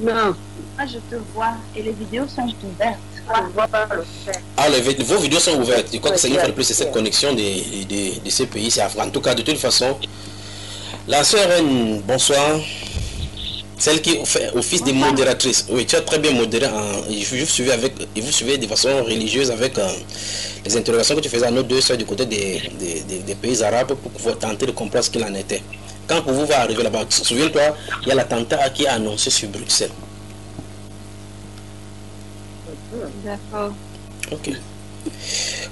Non, Moi, je te vois et les vidéos sont ouvertes. je ne vois pas le faire. Ah, vos vidéos sont ouvertes. Je crois que Ouais, c'est une fois de plus, c'est cette connexion de ces pays. En tout cas, de toute façon, la sœur Anne, bonsoir. Celle qui fait office de Bonsoir. modératrice. Oui, tu as très bien modéré. Vous suivez de façon religieuse avec les interrogations que tu faisais à nos deux sœurs du côté des pays arabes pour pouvoir tenter de comprendre ce qu'il en était. Quand pour vous va arriver là-bas, souviens-toi, il y a l'attentat qui a annoncé sur Bruxelles. D'accord. Ok.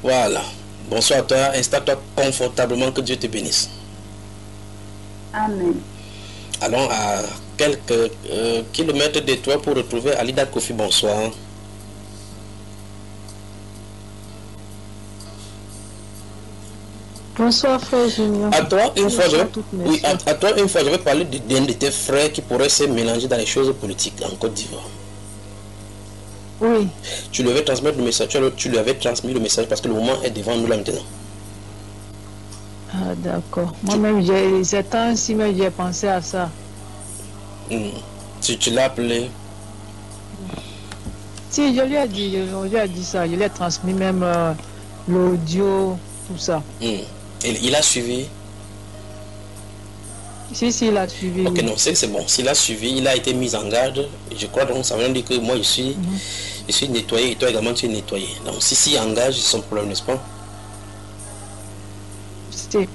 Voilà. Bonsoir à toi. Installe-toi confortablement. Que Dieu te bénisse. Amen. Allons à quelques kilomètres de toi pour retrouver Alida Kofi. Bonsoir. Bonsoir frère Junior. À toi, une fois, Oui, à toi, une fois, je vais parler d'un de tes frères qui pourrait se mélanger dans les choses politiques en Côte d'Ivoire. Oui. Tu lui avais transmis le message, tu lui avais transmis le message parce que le moment est devant nous là maintenant. Ah d'accord. Moi-même, c'est temps si même j'ai pensé à ça. Si tu l'as appelé. Si, je lui ai dit ça. Je lui ai transmis même l'audio, tout ça. Il a suivi. Si, il a suivi. Ok, oui. non, c'est bon. S'il a suivi, il a été mis en garde. Je crois donc ça veut dire que moi je suis nettoyé et toi également tu es nettoyé. Donc si engage son problème, n'est-ce pas? Si.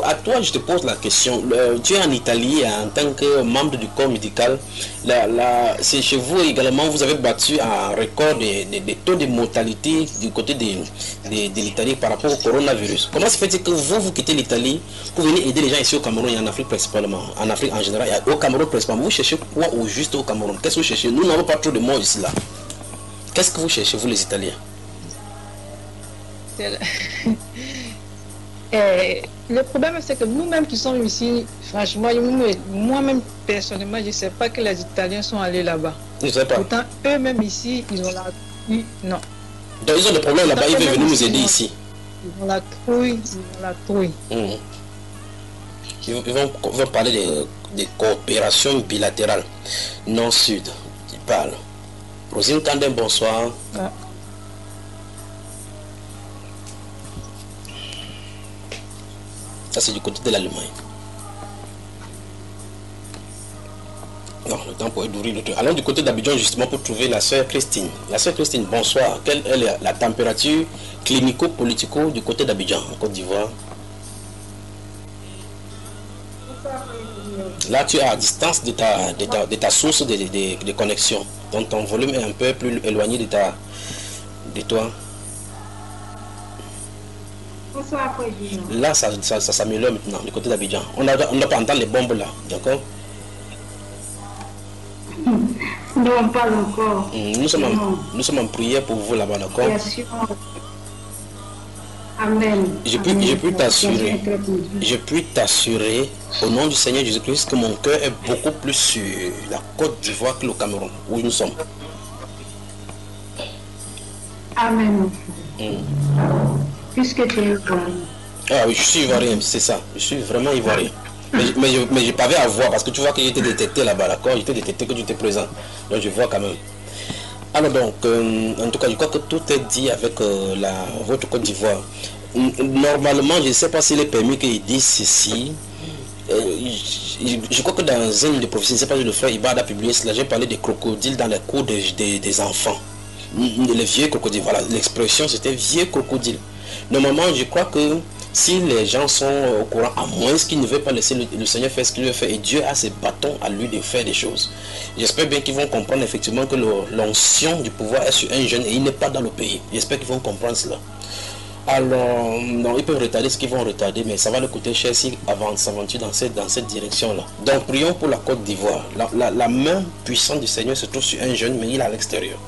À toi, je te pose la question. Tu es en Italie en tant que membre du corps médical. C'est chez vous également, vous avez battu un record des taux de mortalité du côté de l'Italie par rapport au coronavirus. Comment se fait-il que vous quittez l'Italie, vous venez aider les gens ici au Cameroun et en Afrique principalement, en Afrique en général, et au Cameroun principalement? Vous cherchez quoi au juste au Cameroun? Qu'est-ce que vous cherchez? Nous n'avons pas trop de morts ici là. Qu'est-ce que vous cherchez, vous les Italiens? Le problème, c'est que nous-mêmes qui sommes ici, franchement, moi-même personnellement, je ne sais pas que les Italiens sont allés là-bas. Je ne sais pas. Pourtant, eux-mêmes ici, ils ont la... Non. Donc ils ont des problèmes là-bas, ils veulent venir nous aider ici. Ils ont la trouille, Ils vont parler de coopération bilatérale nord-sud. Ils parlent. Rosine Kandem, bonsoir. Ah. Ça, c'est du côté de l'Allemagne. Non, le temps pour nourrir le truc. Allons du côté d'Abidjan justement pour trouver la sœur Christine. La sœur Christine, bonsoir. Quelle est la température clinico-politico du côté d'Abidjan, en Côte d'Ivoire? Là, tu es à distance de ta source de connexion. Donc, ton volume est un peu plus éloigné de toi. Là, ça s'améliore maintenant, du côté d'Abidjan. On ne doit pas entendre les bombes là, d'accord? non, pas encore. Nous sommes en prière pour vous là-bas, d'accord? Amen. Je puis t'assurer, au nom du Seigneur Jésus-Christ, que mon cœur est beaucoup plus sur la Côte d'Ivoire que le Cameroun, où nous sommes. Amen. Puisque tu es ivoirien. Ah oui, je suis ivoirien, c'est ça. Je suis vraiment ivoirien. Mais je n'avais à voir parce que tu vois que j'étais détecté là-bas, d'accord? J'étais détecté que tu étais présent. Donc je vois quand même. Alors donc, en tout cas, je crois que tout est dit avec votre Côte d'Ivoire. Normalement, je ne sais pas s'il est permis qu'ils disent ceci. Je crois que dans une des prophéties, je ne sais pas si le frère Ibad a publié cela, j'ai parlé des crocodiles dans les cours des enfants. Les vieux crocodiles, voilà, l'expression c'était vieux crocodile. Normalement, je crois que si les gens sont au courant, à moins qu'ils ne veulent pas laisser le Seigneur faire ce qu'il veut faire, et Dieu a ses bâtons à lui de faire des choses. J'espère bien qu'ils vont comprendre effectivement que l'onction du pouvoir est sur un jeune et il n'est pas dans le pays. J'espère qu'ils vont comprendre cela. Alors, non, ils peuvent retarder ce qu'ils vont retarder, mais ça va leur coûter cher s'ils s'aventurent dans cette direction-là. Donc, prions pour la Côte d'Ivoire. La main puissante du Seigneur se trouve sur un jeune, mais il est à l'extérieur.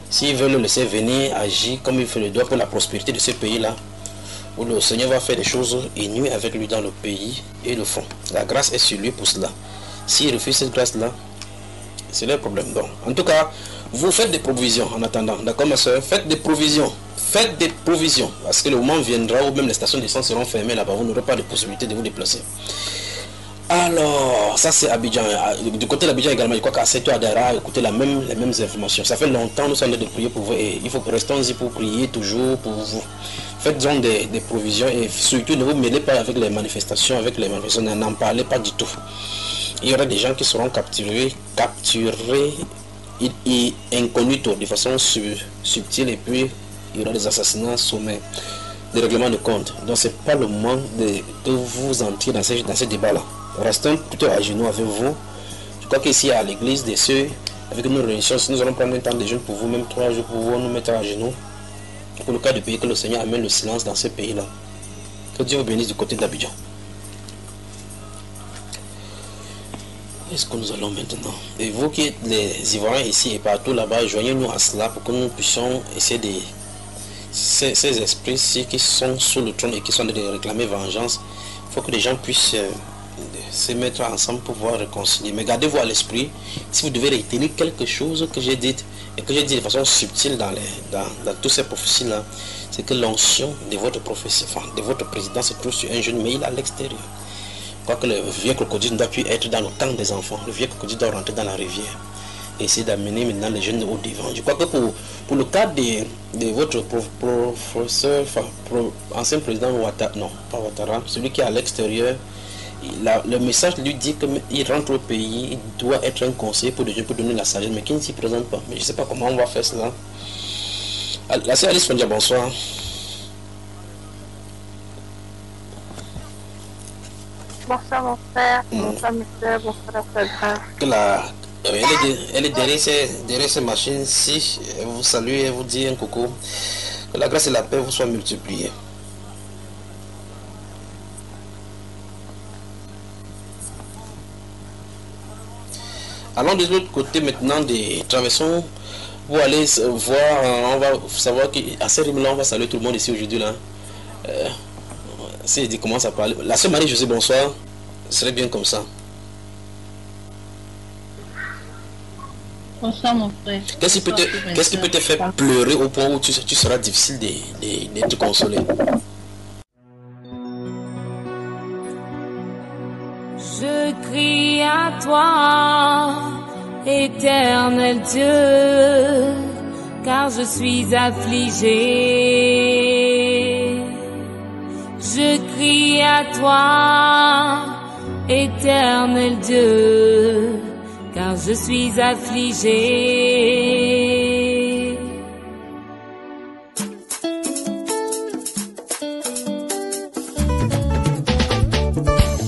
S'ils veulent le laisser venir, agir comme il fait le doigt pour la prospérité de ce pays-là, où le Seigneur va faire des choses inouïes avec lui dans le pays et le fond. La grâce est sur lui pour cela. S'il refuse cette grâce-là, c'est leur problème. Donc, en tout cas, vous faites des provisions en attendant. D'accord, ma soeur? Faites des provisions. Faites des provisions. Parce que le moment viendra où même les stations d'essence seront fermées là-bas. Vous n'aurez pas de possibilité de vous déplacer. Alors, ça c'est Abidjan. Du côté d'Abidjan également, je crois qu'à Seto Adara, écoutez les mêmes informations. Ça fait longtemps, nous sommes en train de prier pour vous et il faut que restons-y pour prier toujours pour vous. Faites donc des provisions et surtout ne vous mêlez pas avec les manifestations, n'en parlez pas du tout. Il y aura des gens qui seront capturés et inconnus de façon subtile et puis il y aura des assassinats sommets, des règlements de compte. Donc c'est pas le moment de vous entrer dans ces débats-là. Restons plutôt à genoux avec vous. Je crois qu'ici à l'église des cieux, avec nos réunions, si nous allons prendre un temps de jeûne pour vous, même 3 jours pour vous, nous mettre à genoux. Pour le cas de pays que le Seigneur amène le silence dans ce pays-là. Que Dieu vous bénisse du côté d'Abidjan. Est-ce que nous allons maintenant? Et vous qui êtes les Ivoiriens ici et partout là-bas, joignez-nous à cela pour que nous puissions essayer de... Ces esprits-ci qui sont sous le trône et qui sont en train de réclamer vengeance, il faut que les gens puissent se mettre ensemble pour pouvoir réconcilier. Mais gardez-vous à l'esprit, si vous devez retenir quelque chose que j'ai dit, et que j'ai dit de façon subtile dans toutes ces prophéties-là, c'est que l'onction de votre prophétie, enfin de votre président se trouve sur un jeune, mais il est à l'extérieur. Je crois que le vieux crocodile ne doit plus être dans le camp des enfants. Le vieux crocodile doit rentrer dans la rivière. Et essayer d'amener maintenant les jeunes au devant. Je crois que pour le cas de votre professeur, enfin, ancien président Ouattara, non, pas Ouattara, celui qui est à l'extérieur, le message lui dit qu'il rentre au pays, il doit être un conseiller pour Dieu pour donner la sagesse, mais qui ne s'y présente pas. Mais je ne sais pas comment on va faire cela. La sœur Alice Fondia, bonsoir. Bonsoir mon frère, bonsoir mes soeurs, bonsoir la frère. Elle est derrière ces machines-ci. Elle vous salue et vous dit un coucou. Que la grâce et la paix vous soient multipliées. Allons de l'autre côté maintenant des traversons pour aller voir. On va savoir qu'à Sérimla, on va saluer tout le monde ici aujourd'hui là. Si je dis comment ça parle. La sœur Marie-Josée, bonsoir. Ce serait bien comme ça. Bonsoir mon frère. Qu'est-ce qui peut te faire pleurer au point où tu seras difficile d'être consolé? Je crie à toi, éternel Dieu, car je suis affligé. Je crie à toi, éternel Dieu, car je suis affligé.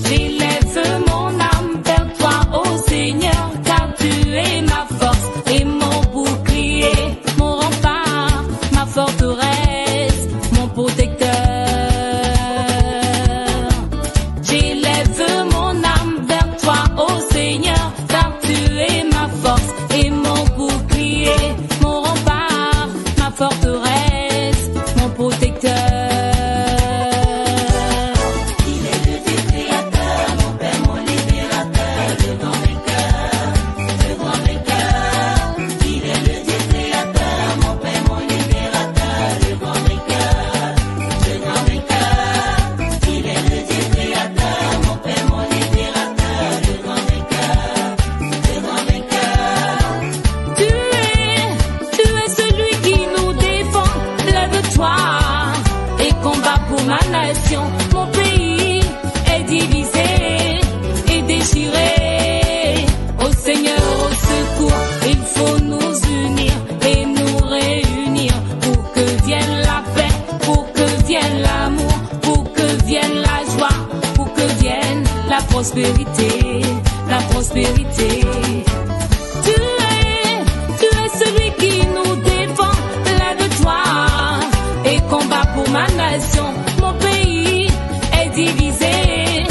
J'élève mon âme vers toi, ô Seigneur, car tu es ma force et mon bouclier, mon rempart, ma forteresse, mon protecteur. J'élève mon âme vers toi, ô Seigneur, car tu es ma force et mon bouclier, mon rempart, ma forteresse, mon protecteur. Il est le Dieu créateur, mon Père, mon libérateur, le grand vainqueur, le grand vainqueur. Il est le Dieu créateur, mon Père, mon libérateur, le grand vainqueur, le grand vainqueur. Il est le Dieu créateur, mon Père, mon libérateur, le grand vainqueur, le grand vainqueur. Tu es celui qui nous défend. Lève-toi et combat pour ma nation. Mon pays est divisé et déchiré. Au Seigneur, au secours, il faut nous unir et nous réunir pour que vienne la paix, pour que vienne l'amour, pour que vienne la joie, pour que vienne la prospérité, la prospérité. Tu es celui qui nous défend. Lève-toi et combat pour ma nation. Mon pays est divisé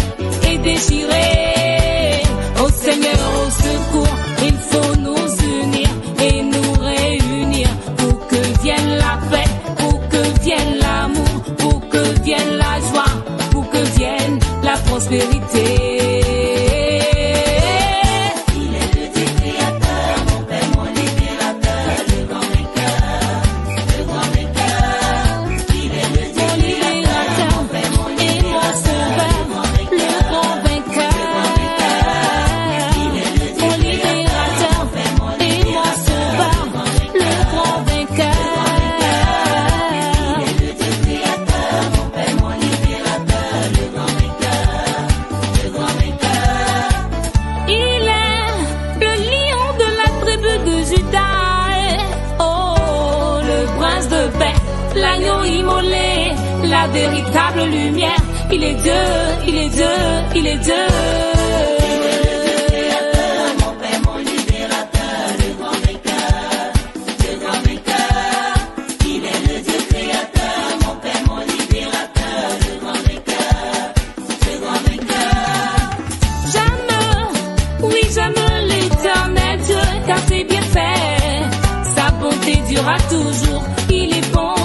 et déchiré. Au Seigneur, au secours, il faut nous unir et nous réunir pour que vienne la paix, pour que vienne l'amour, pour que vienne la joie, pour que vienne la prospérité. Il est le Dieu créateur, mon Père, mon libérateur, le grand vainqueur, le grand vainqueur. Il est le Dieu libérateur, mon Père, mon libérateur, le grand vainqueur. immolé, la véritable lumière. Il est Dieu, il est Dieu, il est Dieu. Mon Père, mon libérateur, le grand vainqueur, le grand vainqueur. Il est le Dieu créateur, mon Père, mon libérateur, le grand vainqueur, le grand vainqueur. J'aime, oui j'aime l'éternel Dieu, car c'est bien fait. Sa bonté durera toujours, il est bon.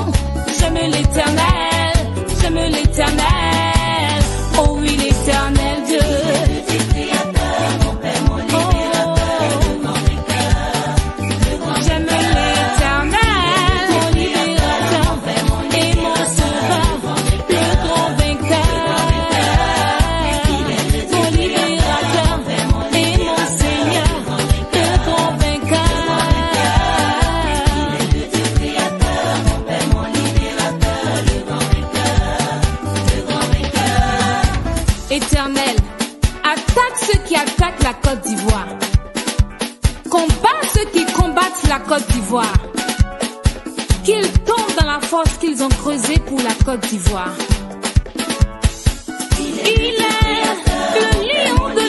J'aime l'éternel, j'aime l'éternel. Oh oui, l'éternel Dieu. J'aime l'éternel, mon libérateur et mon sauveur, le grand vainqueur. Mon libérateur et mon Seigneur, le grand vainqueur. Éternel, attaque ceux qui attaquent la Côte d'Ivoire. Combat ceux qui combattent la Côte d'Ivoire. Qu'ils tombent dans la fosse qu'ils ont creusée pour la Côte d'Ivoire. Il est le lion de